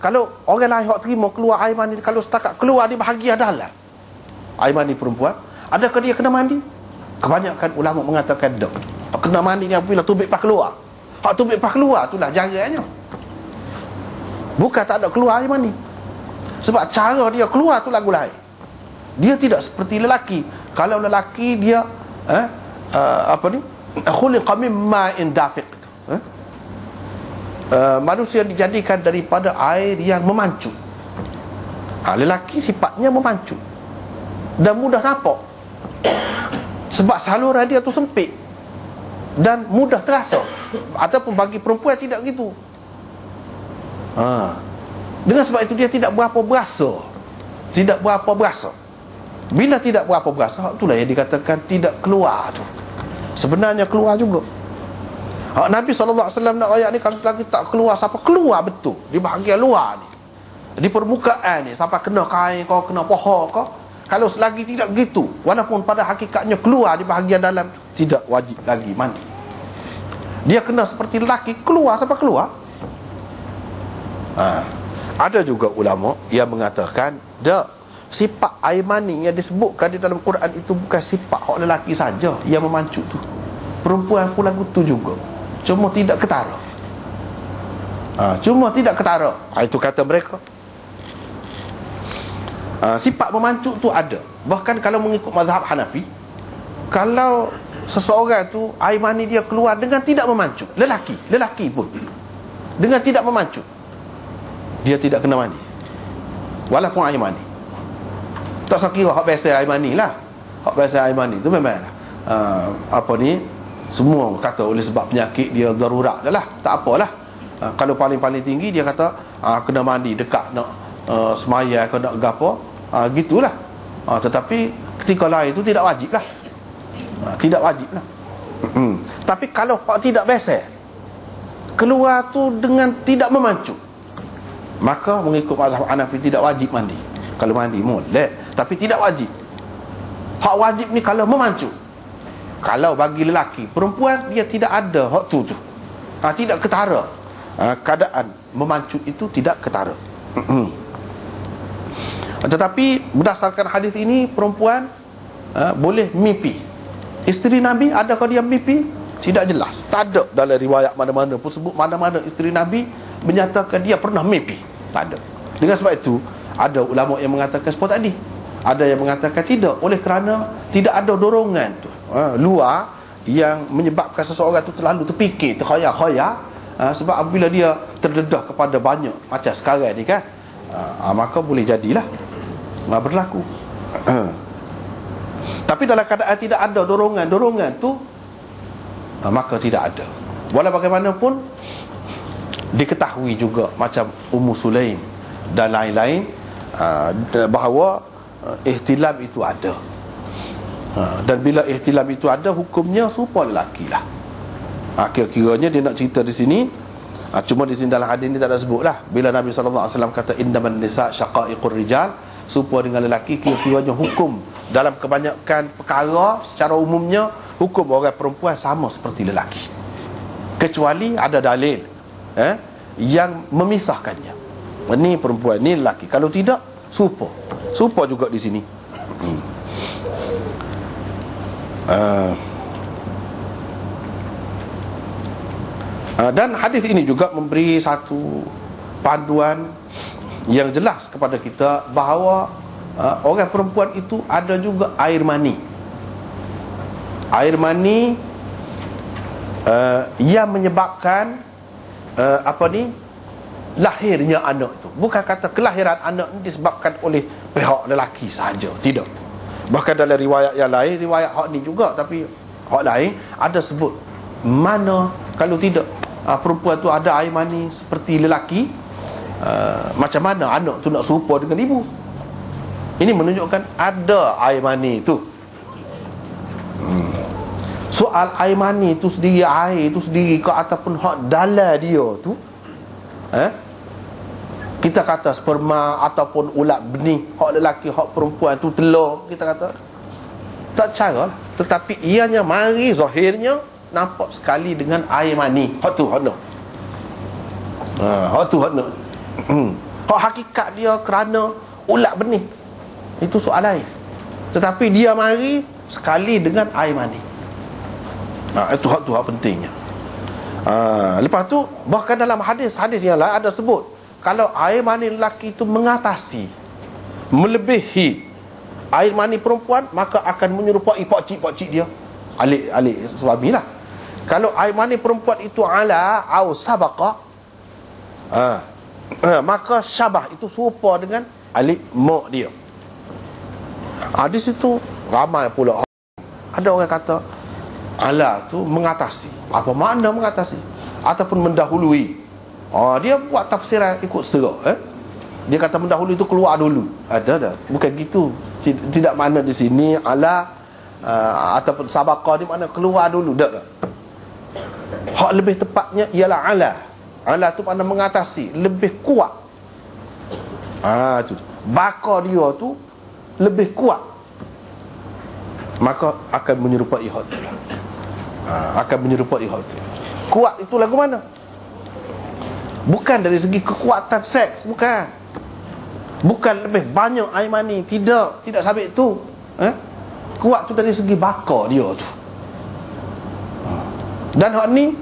kalau orang lain hak terima keluar air mani, kalau setakat keluar di bahagian dalam air mani perempuan, adakah dia kena mandi? Kebanyakan ulama mengatakan tak. Kena mandi ni apabila tubik pas keluar. Hak tubik pas keluar itulah jarangnya. Bukan tak ada keluar air mani. Sebab cara dia keluar tu lagu lain. Dia tidak seperti lelaki. Kalau lelaki dia khuliqa min ma'in dafiq. Manusia dijadikan daripada air yang memancut. Lelaki sifatnya memancut dan mudah nampak. Sebab saluran dia tu sempit dan mudah terasa. Ataupun bagi perempuan tidak gitu. Dengan sebab itu dia tidak berapa berasa. Tidak berapa berasa. Bila tidak berapa berasa, itulah yang dikatakan tidak keluar tu. Sebenarnya keluar juga. Nabi SAW nak ayat ni, kalau lelaki tak keluar, siapa keluar betul di bahagian luar ni, di permukaan ni, sampai kena kain kau, kena pohon kau. Kalau selagi tidak gitu, walaupun pada hakikatnya keluar di bahagian dalam, tidak wajib lagi mandi. Dia kena seperti lelaki, keluar sampai keluar. Ada juga ulama yang mengatakan sifat air mani yang disebutkan di dalam Quran itu bukan sifat hak lelaki saja yang memancut tu. Perempuan pun lagu tu juga, cuma tidak ketara. Itu kata mereka. Sifat memancut tu ada. Bahkan kalau mengikut mazhab Hanafi, kalau seseorang tu air mani dia keluar dengan tidak memancut, lelaki pun dengan tidak memancut, dia tidak kena mandi walaupun air mani. Tak sekira hak biasa air mani lah. Hak biasa air mani tu memang semua kata oleh sebab penyakit dia darurat dah lah, tak apalah. Kalau paling tinggi dia kata kena mandi dekat nak semaya ke nak gapo, gitulah. Tetapi ketika lain itu tidak wajib lah. Tidak wajib lah. Tapi kalau tidak biasa keluar tu dengan tidak memancut, maka mengikut mazhab Hanafi tidak wajib mandi. Kalau mandi boleh, tapi tidak wajib. Hak wajib ni kalau memancut. Kalau bagi lelaki, perempuan dia tidak ada hak tu. Tidak ketara. Keadaan memancut itu tidak ketara. Tetapi berdasarkan hadis ini, perempuan boleh mimpi. Isteri Nabi, adakah dia mimpi? Tidak jelas. Tak ada dalam riwayat mana-mana pun sebut mana-mana isteri Nabi menyatakan dia pernah mimpi. Tak ada. Dengan sebab itu, ada ulama yang mengatakan seperti tadi. Ada yang mengatakan tidak, oleh kerana tidak ada dorongan tu luar yang menyebabkan seseorang tu terlalu terfikir, terkhayal-khayal. Sebab apabila dia terdedah kepada banyak macam sekarang ni kan, maka boleh jadilah berlaku. Tapi dalam keadaan tidak ada dorongan tu, maka tidak ada. Walau bagaimanapun diketahui juga macam Ummu Sulaim dan lain-lain, bahawa ihtilam itu ada. Dan bila ihtilam itu ada, hukumnya serupa lelaki lah. Kira-kiranya dia nak cerita di sini, cuma di sini dalam hadis ni tak ada sebut lah. Bila Nabi SAW kata innaman nisa syaqaiqur rijal, serupa dengan lelaki, kira-kiranya hukum dalam kebanyakan perkara secara umumnya, hukum orang perempuan sama seperti lelaki, kecuali ada dalil yang memisahkannya. Ini perempuan, ini lelaki. Kalau tidak, serupa juga di sini. Dan hadis ini juga memberi satu panduan yang jelas kepada kita bahawa orang perempuan itu ada juga air mani. Air mani yang menyebabkan lahirnya anak itu. Bukan kata kelahiran anak ini disebabkan oleh pihak lelaki saja, tidak. Bahkan dalam riwayat yang lain, riwayat hak ni juga, tapi hak lain ada sebut mana kalau tidak perempuan tu ada air mani seperti lelaki, macam mana anak tu nak serupa dengan ibu. Ini menunjukkan ada air mani tu. Soal air mani tu sendiri, air tu sendiri ke ataupun hak dalam dia tu, kita kata sperma ataupun ulat benih, hak lelaki hak perempuan tu telur, kita kata tak cara lah. Tetapi ianya mari zahirnya nampak sekali dengan air mani. Hak tu hak nak. Hak hakikat dia kerana ulat benih, itu soal lain. Tetapi dia mari sekali dengan air mani. Itu hak pentingnya. Lepas tu bahkan dalam hadis yang lain ada sebut, kalau air mani lelaki itu mengatasi, melebihi air mani perempuan, maka akan menyerupai pakcik dia, alik suami lah. Kalau air mani perempuan itu ala au sabaqa, maka syabah itu serupa dengan alik mak dia. Di situ ramai pula ada orang kata ala tu mengatasi. Apa makna mengatasi? Ataupun mendahului. Dia buat tafsiran ikut serak. Dia kata mendahului itu keluar dulu. Ada. Bukan gitu. Tidak makna di sini ala ataupun sabaqah ni makna keluar dulu. Tak. Hak lebih tepatnya ialah ala. Ala tu makna mengatasi, lebih kuat. Tu. Bakar dia tu lebih kuat, maka akan menyerupai hak tu lah. Akan menyerupai hak tu. Kuat itu lagu mana? Bukan dari segi kekuatan seks, bukan lebih banyak air mani, tidak sabit tu. Kuat tu dari segi bakar dia tu. Dan hak ni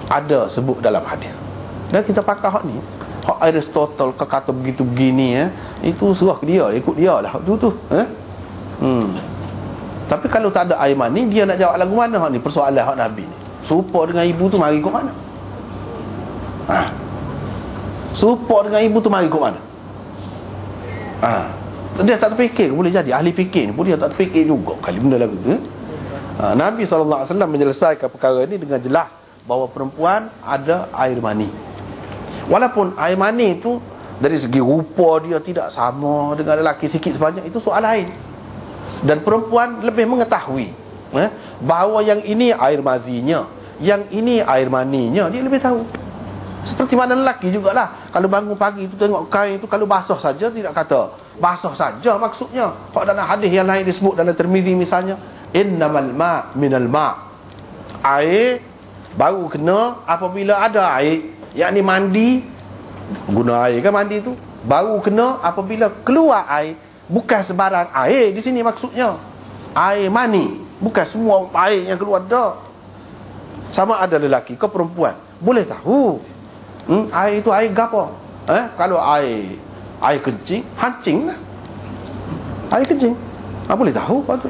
ada sebut dalam hadis. Dan kita pakai hak ni, hak Aristotle kata begitu begini, itu serah dia, ikut dia lah hak tu. Tapi kalau tak ada air mani, dia nak jawab lagu mana hak ni? Persoalan hak Nabi ni. Serupa dengan ibu tu mari kok mana? Serupa dengan ibu tu mari kok mana? Dia tak terfikir, boleh jadi ahli fikir ni pun dia tak terfikir juga kali benda lagu tu. Nabi SAW menyelesaikan perkara ini dengan jelas bahawa perempuan ada air mani. Walaupun air mani itu dari segi rupa dia tidak sama dengan lelaki sikit sebanyak, itu soal lain. Dan perempuan lebih mengetahui bahawa yang ini air mazinya, yang ini air maninya, dia lebih tahu. Seperti mana lelaki jugalah, kalau bangun pagi itu tengok kain itu, kalau basah saja tidak kata basah saja maksudnya. Kalau dalam hadis yang lain disebut dalam Tirmizi misalnya, innamal ma' minal ma', air baru kena apabila ada air, yakni mandi, guna air kan mandi tu, baru kena apabila keluar air. Bukan sebarang air di sini maksudnya, air mani, bukan semua air yang keluar dah. Sama ada lelaki ke perempuan, boleh tahu air itu air gapo. Kalau air kencing, hancing lah, air kencing, boleh tahu apa tu.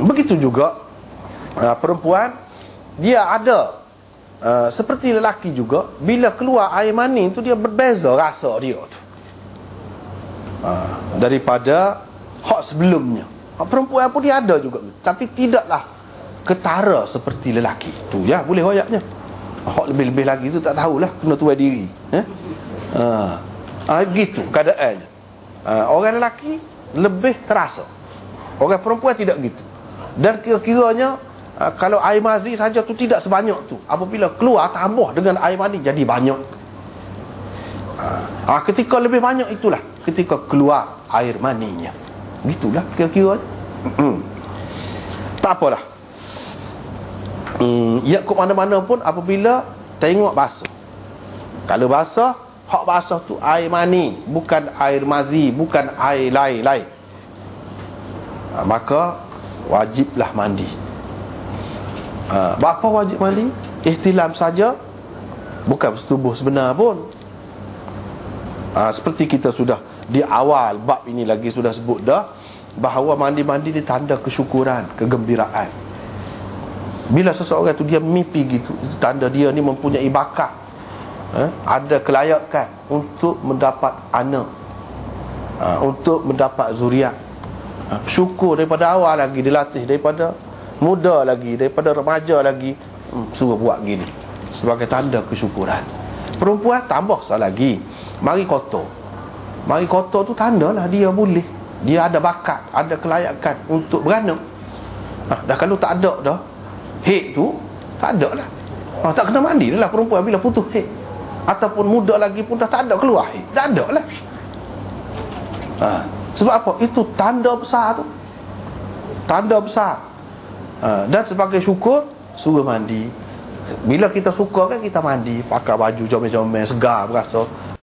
Begitu juga perempuan, dia ada seperti lelaki juga, bila keluar air mani itu dia berbeza rasa dia tu daripada hak sebelumnya. Hak perempuan pun dia ada juga, tapi tidaklah ketara seperti lelaki tu ya, boleh ayatnya. Hak lebih-lebih lagi tu tak tahulah, kena tuai diri. Gitu keadaannya. Orang lelaki lebih terasa, orang perempuan tidak gitu. Dan kira-kiranya kalau air mazi saja tu tidak sebanyak tu, apabila keluar tambah dengan air mani jadi banyak. Ketika lebih banyak itulah ketika keluar air maninya. Gitulah kira-kira. Tak apalah. Ya ke mana-mana pun apabila tengok basah. Kalau basah, hak basah tu air mani, bukan air mazi, bukan air lain-lain, maka wajiblah mandi. Bapa wajib mandi? Ihtilam saja, bukan bersetubuh sebenar pun. Seperti kita sudah di awal bab ini lagi sudah sebut dah, bahawa mandi-mandi ni tanda kesyukuran, kegembiraan. Bila seseorang tu dia mimpi gitu, itu tanda dia ni mempunyai bakat, ada kelayakan untuk mendapat anak, untuk mendapat zuriat. Syukur daripada awal lagi, dilatih daripada muda lagi, daripada remaja lagi, suruh buat gini sebagai tanda kesyukuran. Perempuan tambah sekali lagi, mari kotor. Mari kotor tu tandalah dia boleh, dia ada bakat, ada kelayakan untuk beranak. Dah kalau tak ada dah haid tu, tak ada lah. Tak kena mandi dah lah perempuan bila putus haid. Ataupun muda lagi pun dah tak ada keluar haid, tak ada lah. Sebab apa? Itu tanda besar tu, tanda besar. Dan sebagai syukur, suruh mandi. Bila kita suka kan kita mandi, pakai baju comel-comel, segar berasa.